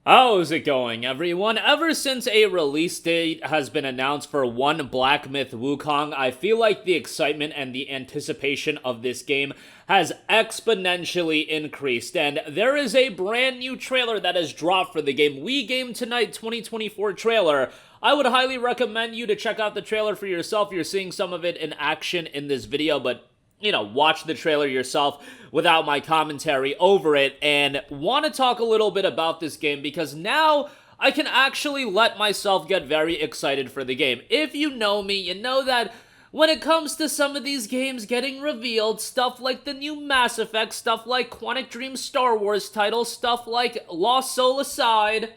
How's it going, everyone? Ever since a release date has been announced for one Black Myth Wukong, I feel like the excitement and the anticipation of this game has exponentially increased, and there is a brand new trailer that has dropped for the game. We Game Tonight 2024 trailer. I would highly recommend you to check out the trailer for yourself. You're seeing some of it in action in this video, but watch the trailer yourself without my commentary over it, and want to talk a little bit about this game because now I can actually let myself get very excited for the game. If you know me, you know that when it comes to some of these games getting revealed, stuff like the new Mass Effect, stuff like Quantic Dream Star Wars title, stuff like Lost Soul Aside,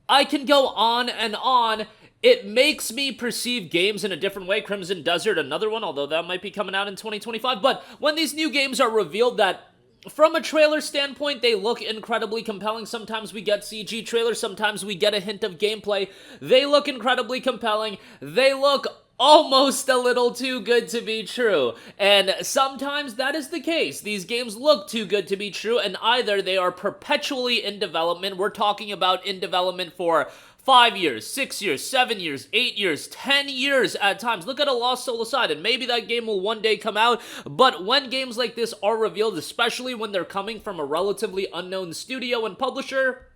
I can go on and on. It makes me perceive games in a different way. Crimson Desert, another one, although that might be coming out in 2025. But when these new games are revealed that, from a trailer standpoint, they look incredibly compelling. Sometimes we get CG trailers, sometimes we get a hint of gameplay. They look incredibly compelling. They look almost a little too good to be true. And sometimes that is the case. These games look too good to be true, and either they are perpetually in development. We're talking about in development for 5 years, 6 years, 7 years, 8 years, 10 years at times. Look at a Lost Soul Aside, and maybe that game will one day come out, but when games like this are revealed, especially when they're coming from a relatively unknown studio and publisher,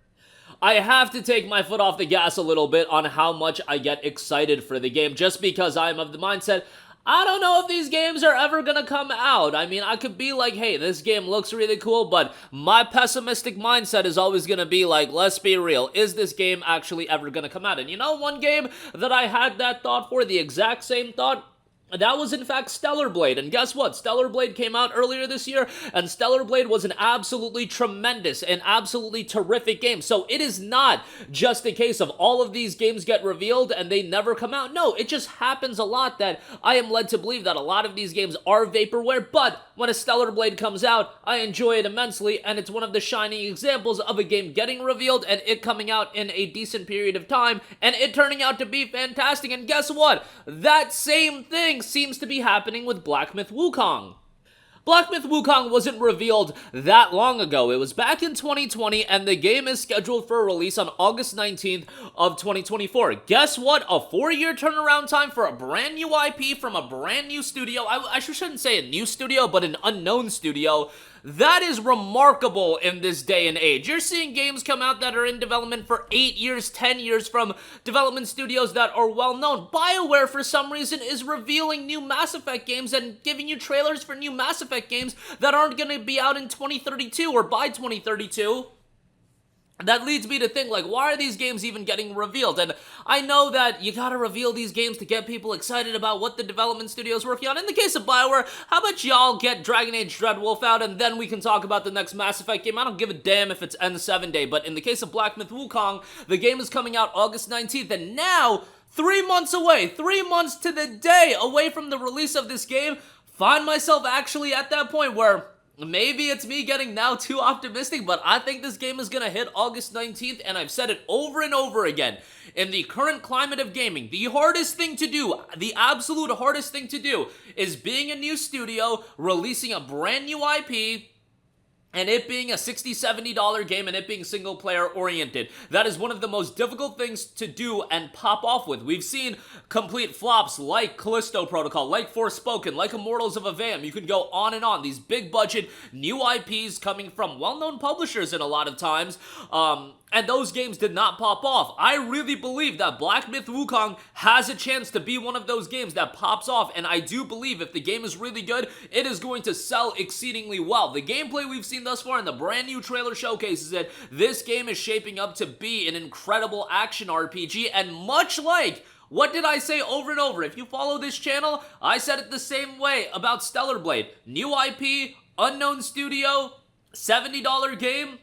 I have to take my foot off the gas a little bit on how much I get excited for the game, just because I'm of the mindset, I don't know if these games are ever gonna come out. I mean, I could be like, hey, this game looks really cool, but my pessimistic mindset is always gonna be like, let's be real, is this game actually ever gonna come out? And you know one game that I had that thought for, the exact same thought? That was in fact Stellar Blade, and guess what? Stellar Blade came out earlier this year, and Stellar Blade was an absolutely tremendous and absolutely terrific game. So it is not just a case of all of these games get revealed and they never come out. No, it just happens a lot that I am led to believe that a lot of these games are vaporware, but when a Stellar Blade comes out, I enjoy it immensely, and it's one of the shining examples of a game getting revealed and it coming out in a decent period of time, and it turning out to be fantastic. And guess what? That same thing seems to be happening with Black Myth Wukong. Black Myth Wukong wasn't revealed that long ago. It was back in 2020, and the game is scheduled for a release on August 19th of 2024. Guess what? A 4-year turnaround time for a brand new IP from a brand new studio. I shouldn't say a new studio, but an unknown studio. That is remarkable in this day and age. You're seeing games come out that are in development for 8 years, 10 years from development studios that are well known. BioWare, for some reason, is revealing new Mass Effect games and giving you trailers for new Mass Effect games that aren't going to be out in 2032 or by 2032. That leads me to think, like, why are these games even getting revealed? And I know that you gotta reveal these games to get people excited about what the development studio is working on. In the case of BioWare, how about y'all get Dragon Age Dreadwolf out, and then we can talk about the next Mass Effect game? I don't give a damn if it's N7 Day, but in the case of Black Myth Wukong, the game is coming out August 19th, and now, 3 months away, 3 months to the day away from the release of this game, find myself actually at that point where maybe it's me getting now too optimistic, but I think this game is going to hit August 19th, and I've said it over and over again. In the current climate of gaming, the hardest thing to do, the absolute hardest thing to do, is being a new studio, releasing a brand new IP, and it being a $60, $70 game, and it being single-player oriented. That is one of the most difficult things to do and pop off with. We've seen complete flops like Callisto Protocol, like Forspoken, like Immortals of Avam. You could go on and on. These big-budget new IPs coming from well-known publishers in a lot of times, and those games did not pop off. I really believe that Black Myth Wukong has a chance to be one of those games that pops off, and I do believe if the game is really good, it is going to sell exceedingly well. The gameplay we've seen thus far in the brand new trailer showcases that this game is shaping up to be an incredible action RPG, and much like, what did I say over and over? If you follow this channel, I said it the same way about Stellar Blade. New IP, unknown studio, $70 game,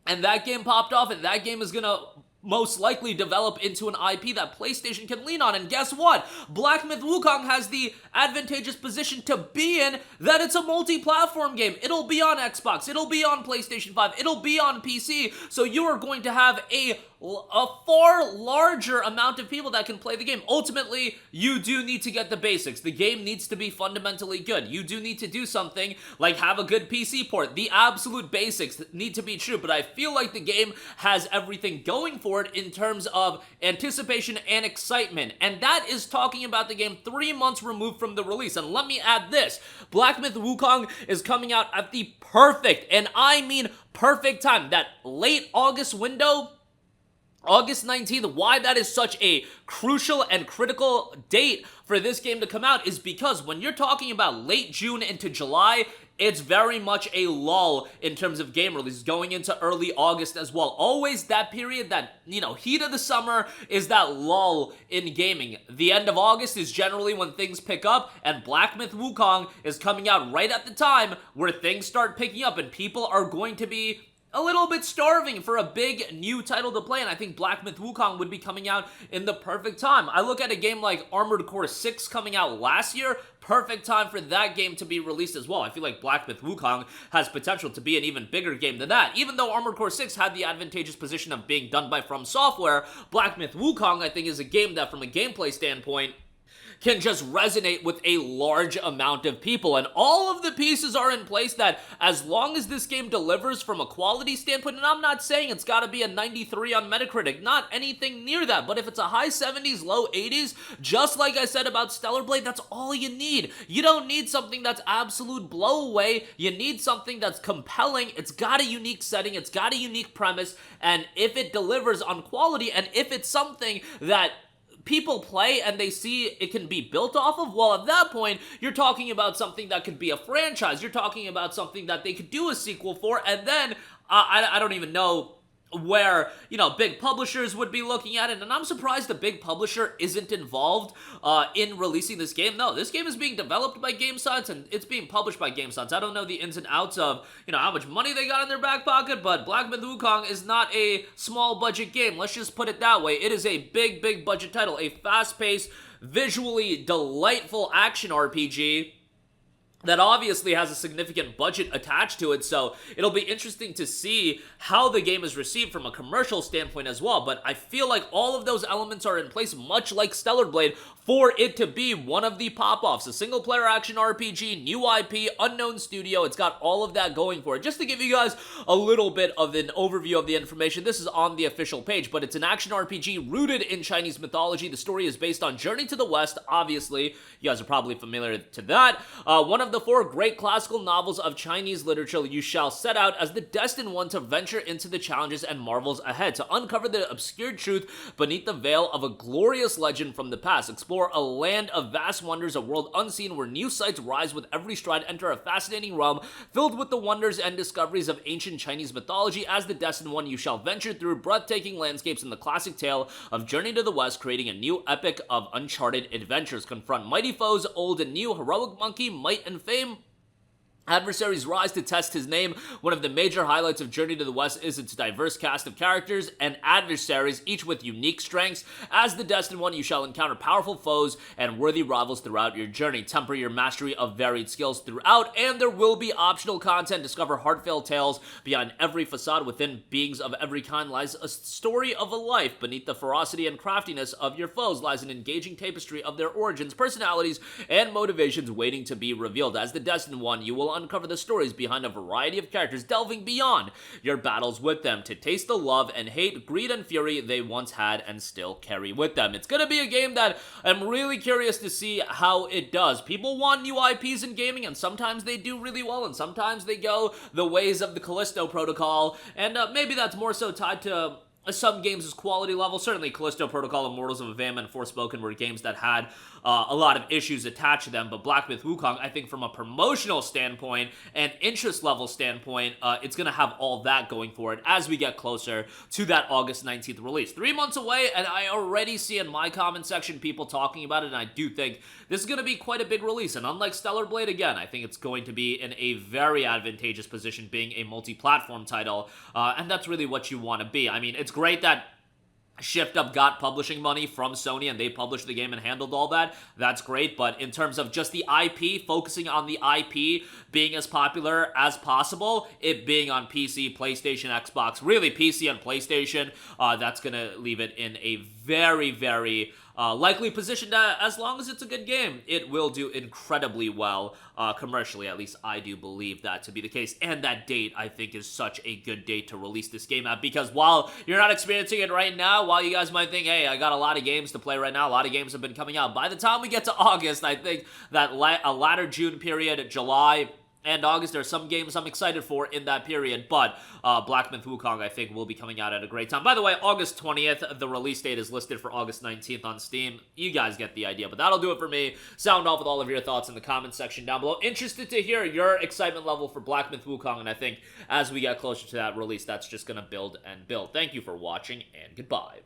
and that game popped off, and that game is gonna most likely develop into an IP that PlayStation can lean on. And guess what? Black Myth Wukong has the advantageous position to be in that it's a multi-platform game. It'll be on Xbox, it'll be on PlayStation 5, it'll be on PC, so you are going to have a a far larger amount of people that can play the game. Ultimately, you do need to get the basics. The game needs to be fundamentally good. You do need to do something like have a good PC port. The absolute basics need to be true, but I feel like the game has everything going for it in terms of anticipation and excitement, and that is talking about the game 3 months removed from the release. And let me add this, Black Myth Wukong is coming out at the perfect, and I mean perfect time, that late August window, August 19th. Why that is such a crucial and critical date for this game to come out is because when you're talking about late June into July, it's very much a lull in terms of game releases going into early August as well. Always that period, that, heat of the summer is that lull in gaming. The end of August is generally when things pick up, and Black Myth Wukong is coming out right at the time where things start picking up and people are going to be a little bit starving for a big new title to play, and I think Black Myth Wukong would be coming out in the perfect time. I look at a game like Armored Core 6 coming out last year, perfect time for that game to be released as well. I feel like Black Myth Wukong has potential to be an even bigger game than that. Even though Armored Core 6 had the advantageous position of being done by From Software, Black Myth Wukong, I think, is a game that, from a gameplay standpoint, can just resonate with a large amount of people, and all of the pieces are in place that as long as this game delivers from a quality standpoint, and I'm not saying it's got to be a 93 on Metacritic, not anything near that, but if it's a high 70s, low 80s, just like I said about Stellar Blade, that's all you need. You don't need something that's absolute blowaway. You need something that's compelling. It's got a unique setting, it's got a unique premise, and if it delivers on quality, and if it's something that people play and they see it can be built off of, well, at that point, you're talking about something that could be a franchise. You're talking about something that they could do a sequel for, and then I don't even know where, big publishers would be looking at it, and I'm surprised the big publisher isn't involved in releasing this game. No, this game is being developed by GameScience, and it's being published by GameScience. I don't know the ins and outs of, how much money they got in their back pocket, but Black Myth Wukong is not a small budget game. Let's just put it that way. It is a big, big budget title, a fast-paced, visually delightful action RPG that obviously has a significant budget attached to it, so it'll be interesting to see how the game is received from a commercial standpoint as well. But I feel like all of those elements are in place, much like Stellar Blade, for it to be one of the pop-offs. A single-player action RPG, new IP, unknown studio, it's got all of that going for it. Just to give you guys a little bit of an overview of the information, this is on the official page, but it's an action RPG rooted in Chinese mythology. The story is based on Journey to the West, obviously. You guys are probably familiar to that. One of the 4 great classical novels of Chinese literature, you shall set out as the destined one to venture into the challenges and marvels ahead, to uncover the obscure truth beneath the veil of a glorious legend from the past, explore a land of vast wonders, a world unseen where new sights rise with every stride, enter a fascinating realm filled with the wonders and discoveries of ancient Chinese mythology. As the destined one, you shall venture through breathtaking landscapes in the classic tale of Journey to the West, creating a new epic of uncharted adventures. Confront mighty foes, old and new, heroic monkey, might and fame. Adversaries rise to test his name. One of the major highlights of Journey to the West is its diverse cast of characters and adversaries, each with unique strengths. As the Destined One, you shall encounter powerful foes and worthy rivals throughout your journey. Temper your mastery of varied skills throughout, and there will be optional content. Discover heartfelt tales. Beyond every facade, within beings of every kind, lies a story of a life. Beneath the ferocity and craftiness of your foes lies an engaging tapestry of their origins, personalities, and motivations waiting to be revealed. As the Destined One, you will uncover the stories behind a variety of characters, delving beyond your battles with them to taste the love and hate, greed and fury they once had and still carry with them. It's going to be a game that I'm really curious to see how it does. People want new IPs in gaming, and sometimes they do really well, and sometimes they go the ways of the Callisto Protocol, and maybe that's more so tied to some games' quality level. Certainly Callisto Protocol, Immortals of Avam, and Forspoken were games that had a lot of issues attached to them, but Black Myth Wukong, I think from a promotional standpoint and interest level standpoint, it's going to have all that going for it as we get closer to that August 19th release. 3 months away, and I already see in my comment section people talking about it, and I do think this is going to be quite a big release, and unlike Stellar Blade, again, I think it's going to be in a very advantageous position being a multi-platform title, and that's really what you want to be. I mean, it's great that Shift Up got publishing money from Sony and they published the game and handled all that. That's great, but in terms of just the IP, focusing on the IP being as popular as possible, it being on PC, PlayStation, Xbox, really PC and PlayStation, that's gonna leave it in a very, very likely position that as long as it's a good game, it will do incredibly well commercially. At least I do believe that to be the case. And that date, I think, is such a good date to release this game at, because while you're not experiencing it right now, while you guys might think, hey, I got a lot of games to play right now, a lot of games have been coming out, by the time we get to August, I think that a latter June period, July, and August, there are some games I'm excited for in that period, but Black Myth Wukong, I think, will be coming out at a great time. By the way, August 20th, the release date is listed for August 19th on Steam. You guys get the idea, but that'll do it for me. Sound off with all of your thoughts in the comments section down below. Interested to hear your excitement level for Black Myth Wukong, and I think as we get closer to that release, that's just going to build and build. Thank you for watching, and goodbye.